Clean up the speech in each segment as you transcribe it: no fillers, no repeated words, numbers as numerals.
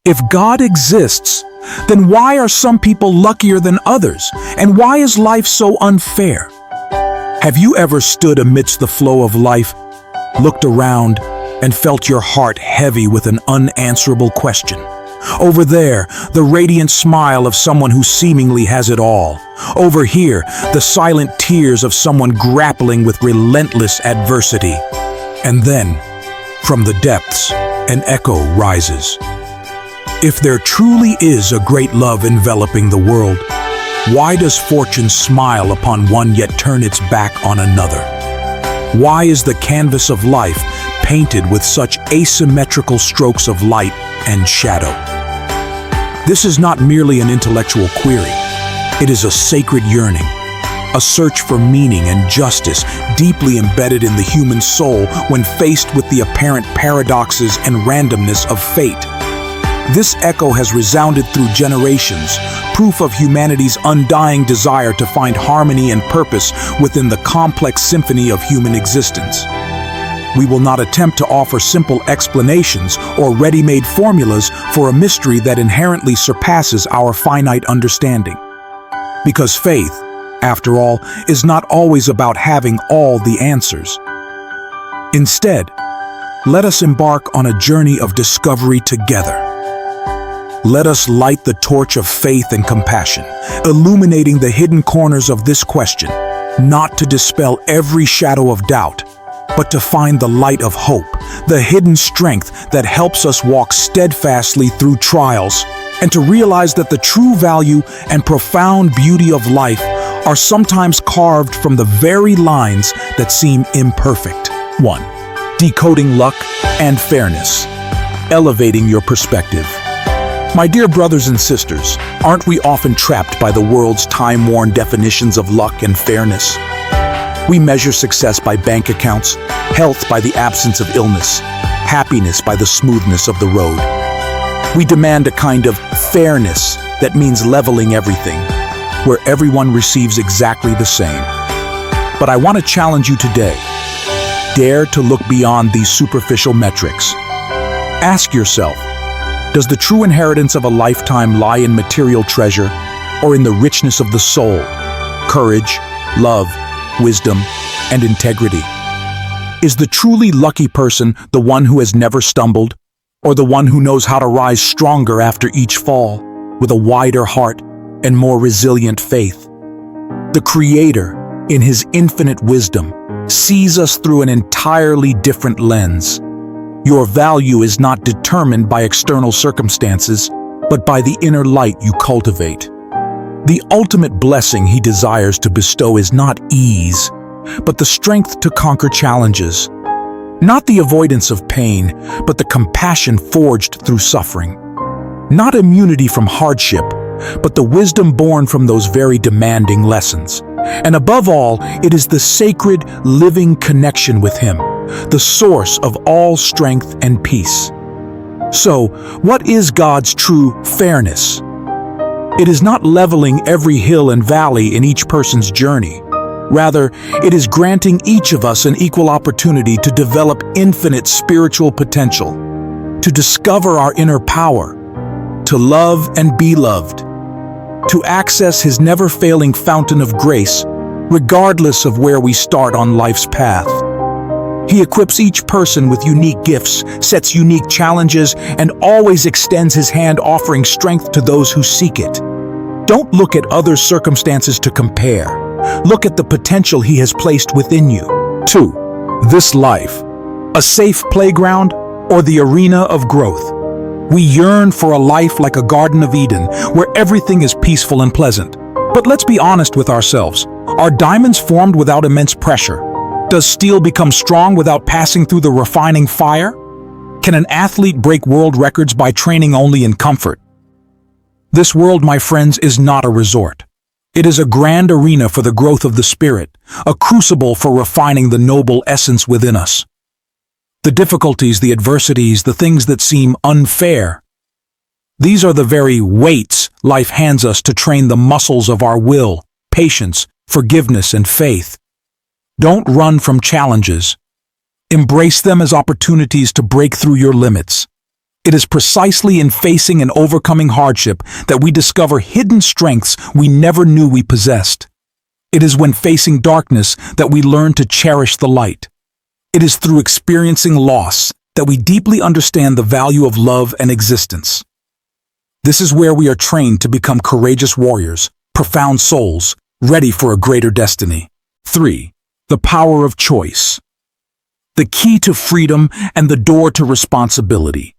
If God exists, then why are some people luckier than others? And why is life so unfair? Have you ever stood amidst the flow of life, looked around, and felt your heart heavy with an unanswerable question? Over there, the radiant smile of someone who seemingly has it all. Over here, the silent tears of someone grappling with relentless adversity. And then, from the depths, an echo rises. If there truly is a great love enveloping the world, why does fortune smile upon one yet turn its back on another? Why is the canvas of life painted with such asymmetrical strokes of light and shadow? This is not merely an intellectual query. It is a sacred yearning, a search for meaning and justice deeply embedded in the human soul when faced with the apparent paradoxes and randomness of fate. This echo has resounded through generations, proof of humanity's undying desire to find harmony and purpose within the complex symphony of human existence. We will not attempt to offer simple explanations or ready-made formulas for a mystery that inherently surpasses our finite understanding. Because faith, after all, is not always about having all the answers. Instead, let us embark on a journey of discovery together. Let us light the torch of faith and compassion, illuminating the hidden corners of this question, not to dispel every shadow of doubt, but to find the light of hope, the hidden strength that helps us walk steadfastly through trials, and to realize that the true value and profound beauty of life are sometimes carved from the very lines that seem imperfect. 1. Decoding luck and fairness. Elevating your perspective. My dear brothers and sisters, aren't we often trapped by the world's time-worn definitions of luck and fairness? We measure success by bank accounts, health by the absence of illness, happiness by the smoothness of the road. We demand a kind of fairness that means leveling everything, where everyone receives exactly the same. But I want to challenge you today. Dare to look beyond these superficial metrics. Ask yourself, does the true inheritance of a lifetime lie in material treasure or in the richness of the soul, courage, love, wisdom, and integrity? Is the truly lucky person the one who has never stumbled, or the one who knows how to rise stronger after each fall, with a wider heart and more resilient faith? The Creator, in His infinite wisdom, sees us through an entirely different lens. Your value is not determined by external circumstances, but by the inner light you cultivate. The ultimate blessing He desires to bestow is not ease, but the strength to conquer challenges. Not the avoidance of pain, but the compassion forged through suffering. Not immunity from hardship, but the wisdom born from those very demanding lessons. And above all, it is the sacred, living connection with Him, the source of all strength and peace. So, what is God's true fairness? It is not leveling every hill and valley in each person's journey. Rather, it is granting each of us an equal opportunity to develop infinite spiritual potential, to discover our inner power, to love and be loved, to access His never-failing fountain of grace, regardless of where we start on life's path. He equips each person with unique gifts, sets unique challenges, and always extends His hand offering strength to those who seek it. Don't look at other circumstances to compare. Look at the potential He has placed within you. 2. This life, a safe playground or the arena of growth. We yearn for a life like a Garden of Eden, where everything is peaceful and pleasant. But let's be honest with ourselves. Are diamonds formed without immense pressure? Does steel become strong without passing through the refining fire? Can an athlete break world records by training only in comfort? This world, my friends, is not a resort. It is a grand arena for the growth of the spirit, a crucible for refining the noble essence within us. The difficulties, the adversities, the things that seem unfair, these are the very weights life hands us to train the muscles of our will, patience, forgiveness, and faith. Don't run from challenges. Embrace them as opportunities to break through your limits. It is precisely in facing and overcoming hardship that we discover hidden strengths we never knew we possessed. It is when facing darkness that we learn to cherish the light. It is through experiencing loss that we deeply understand the value of love and existence. This is where we are trained to become courageous warriors, profound souls, ready for a greater destiny. 3. The power of choice. The key to freedom and the door to responsibility.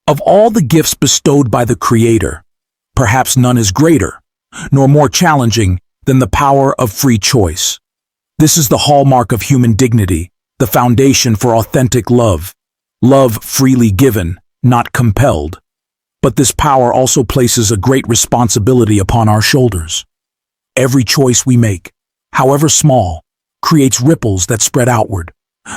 Of all the gifts bestowed by the Creator, perhaps none is greater, nor more challenging than the power of free choice. This is the hallmark of human dignity, the foundation for authentic love. Love freely given, not compelled. But this power also places a great responsibility upon our shoulders. Every choice we make, however small, creates ripples that spread outward.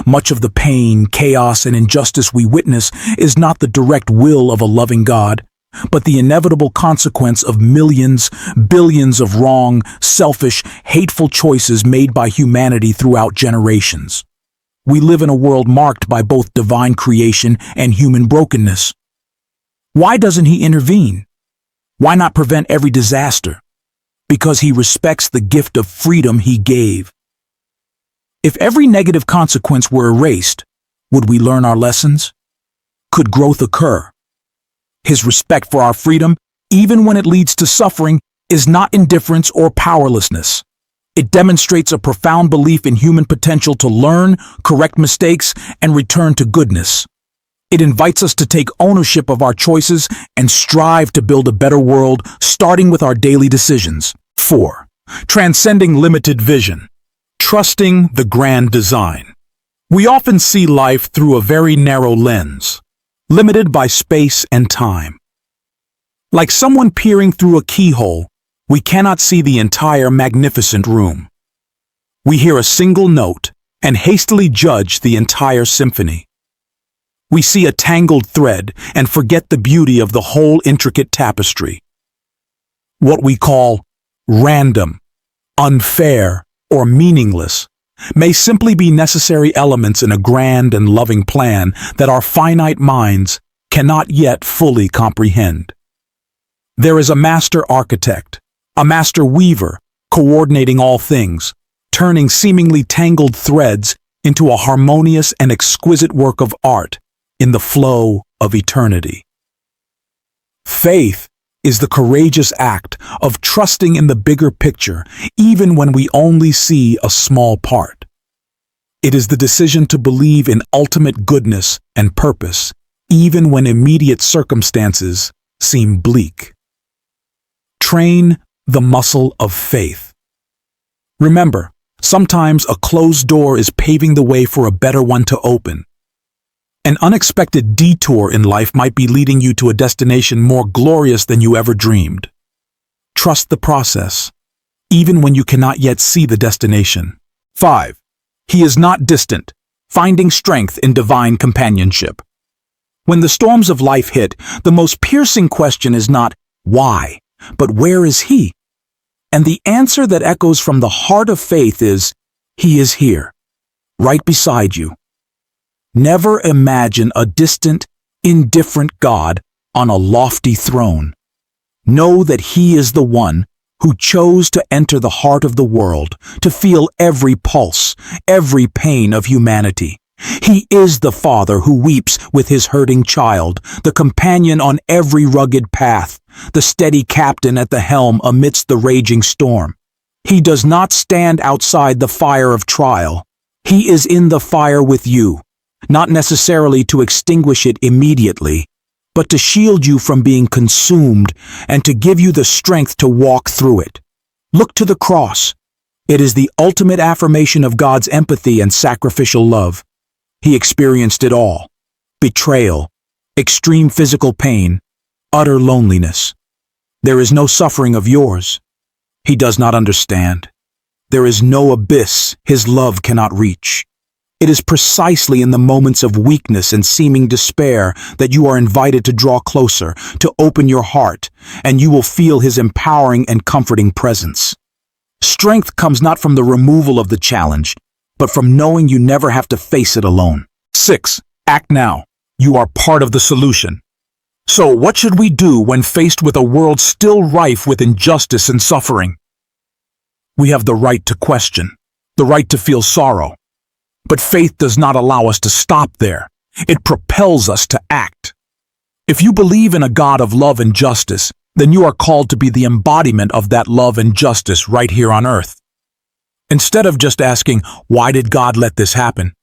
Much of the pain, chaos, and injustice we witness is not the direct will of a loving God, but the inevitable consequence of millions, billions of wrong, selfish, hateful choices made by humanity throughout generations. We live in a world marked by both divine creation and human brokenness. Why doesn't He intervene? Why not prevent every disaster? Because He respects the gift of freedom He gave. If every negative consequence were erased, would we learn our lessons? Could growth occur? His respect for our freedom, even when it leads to suffering, is not indifference or powerlessness. It demonstrates a profound belief in human potential to learn, correct mistakes, and return to goodness. It invites us to take ownership of our choices and strive to build a better world, starting with our daily decisions. 4. Transcending limited vision. Trusting the grand design. We often see life through a very narrow lens, limited by space and time. Like someone peering through a keyhole, we cannot see the entire magnificent room. We hear a single note and hastily judge the entire symphony. We see a tangled thread and forget the beauty of the whole intricate tapestry. What we call random, unfair, or meaningless may simply be necessary elements in a grand and loving plan that our finite minds cannot yet fully comprehend. There is a master architect, a master weaver, coordinating all things, turning seemingly tangled threads into a harmonious and exquisite work of art in the flow of eternity. Faith is the courageous act of trusting in the bigger picture, even when we only see a small part. It is the decision to believe in ultimate goodness and purpose, even when immediate circumstances seem bleak. Train the muscle of faith. Remember, sometimes a closed door is paving the way for a better one to open. An unexpected detour in life might be leading you to a destination more glorious than you ever dreamed. Trust the process, even when you cannot yet see the destination. 5. He is not distant, finding strength in divine companionship. When the storms of life hit, the most piercing question is not why, but where is He? And the answer that echoes from the heart of faith is, He is here, right beside you. Never imagine a distant, indifferent God on a lofty throne. Know that He is the one who chose to enter the heart of the world, to feel every pulse, every pain of humanity. He is the Father who weeps with His hurting child, the companion on every rugged path, the steady captain at the helm amidst the raging storm. He does not stand outside the fire of trial. He is in the fire with you. Not necessarily to extinguish it immediately, but to shield you from being consumed and to give you the strength to walk through it. Look to the cross. It is the ultimate affirmation of God's empathy and sacrificial love. He experienced it all: betrayal, extreme physical pain, utter loneliness. There is no suffering of yours He does not understand. There is no abyss His love cannot reach. It is precisely in the moments of weakness and seeming despair that you are invited to draw closer, to open your heart, and you will feel His empowering and comforting presence. Strength comes not from the removal of the challenge, but from knowing you never have to face it alone. 6. Act now. You are part of the solution. So, what should we do when faced with a world still rife with injustice and suffering? We have the right to question, the right to feel sorrow. But faith does not allow us to stop there. It propels us to act. If you believe in a God of love and justice, then you are called to be the embodiment of that love and justice right here on earth. Instead of just asking, "Why did God let this happen?"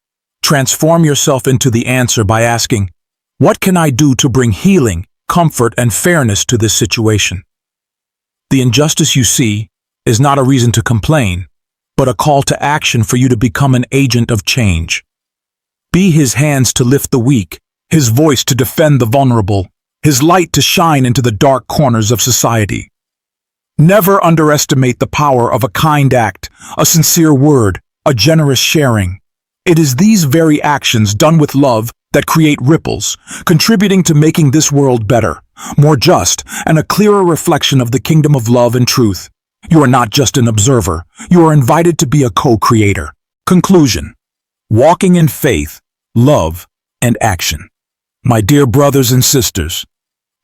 transform yourself into the answer by asking, "What can I do to bring healing, comfort, and fairness to this situation?" The injustice you see is not a reason to complain, but a call to action for you to become an agent of change. Be His hands to lift the weak, His voice to defend the vulnerable, His light to shine into the dark corners of society. Never underestimate the power of a kind act, a sincere word, a generous sharing. It is these very actions done with love that create ripples, contributing to making this world better, more just, and a clearer reflection of the kingdom of love and truth. You are not just an observer, you are invited to be a co-creator. Conclusion: walking in faith, love, and action. My dear brothers and sisters,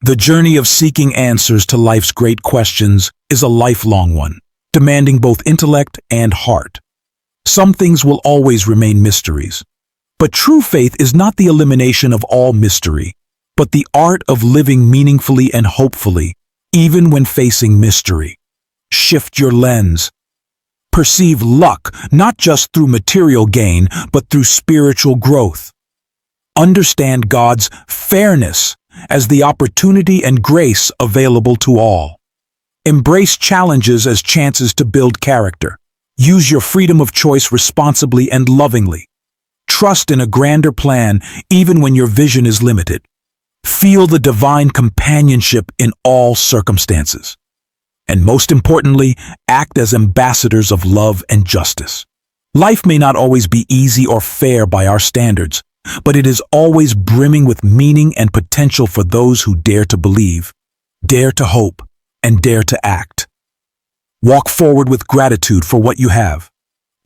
the journey of seeking answers to life's great questions is a lifelong one, demanding both intellect and heart. Some things will always remain mysteries. But true faith is not the elimination of all mystery, but the art of living meaningfully and hopefully, even when facing mystery. Shift your lens. Perceive luck not just through material gain, but through spiritual growth. Understand God's fairness as the opportunity and grace available to all. Embrace challenges as chances to build character. Use your freedom of choice responsibly and lovingly. Trust in a grander plan even when your vision is limited. Feel the divine companionship in all circumstances. And most importantly, act as ambassadors of love and justice. Life may not always be easy or fair by our standards, but it is always brimming with meaning and potential for those who dare to believe, dare to hope, and dare to act. Walk forward with gratitude for what you have,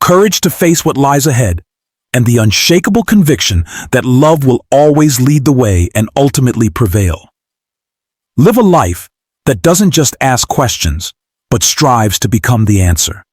courage to face what lies ahead, and the unshakable conviction that love will always lead the way and ultimately prevail. Live a life that doesn't just ask questions, but strives to become the answer.